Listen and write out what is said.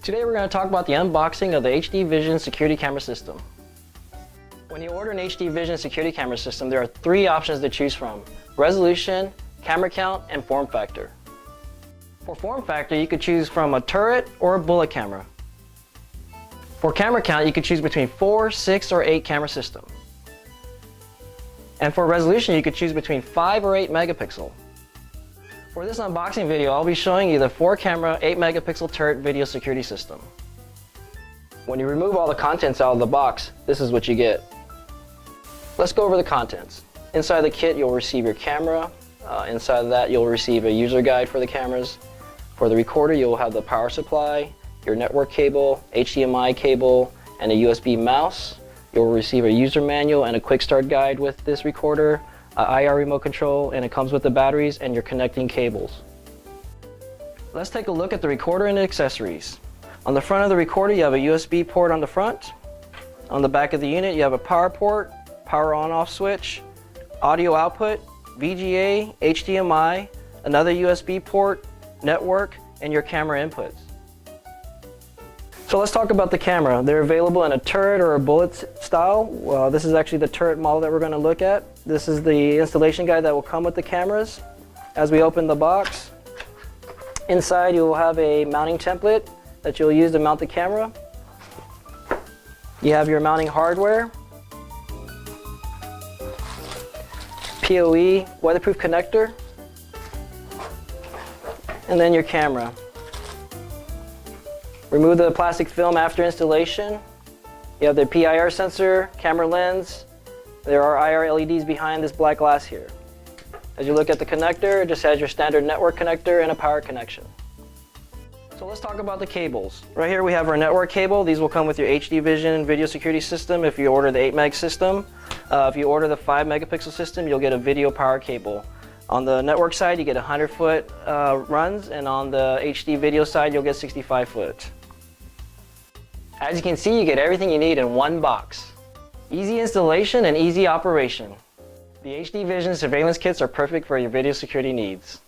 Today we're going to talk about the unboxing of the HDVision security camera system. When you order an HDVision security camera system, there are three options to choose from: resolution, camera count, and form factor. For form factor, you could choose from a turret or a bullet camera. For camera count, you could choose between 4, 6, or 8 camera system. And for resolution, you could choose between 5 or 8 megapixel. For this unboxing video, I'll be showing you the 4 camera, 8 megapixel turret video security system. When you remove all the contents out of the box, this is what you get. Let's go over the contents. Inside the kit, you'll receive your camera. Inside of that, you'll receive a user guide for the cameras. For the recorder, you'll have the power supply, your network cable, HDMI cable, and a USB mouse. You'll receive a user manual and a quick start guide with this recorder, IR remote control, and it comes with the batteries and your connecting cables. Let's take a look at the recorder and the accessories. On the front of the recorder, you have a USB port on the front. On the back of the unit, you have a power port, power on-off switch, audio output, VGA, HDMI, another USB port, network, and your camera inputs. So let's talk about the camera. They're available in a turret or a bullet style. This is actually the turret model that we're going to look at. This is the installation guide that will come with the cameras. As we open the box, inside you will have a mounting template that you'll use to mount the camera. You have your mounting hardware, PoE weatherproof connector, and then your camera. Remove the plastic film after installation. You have the PIR sensor, camera lens. There are IR LEDs behind this black glass here. As you look at the connector, it just has your standard network connector and a power connection. So let's talk about the cables. Right here we have our network cable. These will come with your HDVision video security system if you order the 8 meg system. If you order the 5 megapixel system, you'll get a video power cable. On the network side, you get 100-foot runs, and on the HD video side, you'll get 65-foot. As you can see, you get everything you need in one box. Easy installation and easy operation. The HDVision surveillance kits are perfect for your video security needs.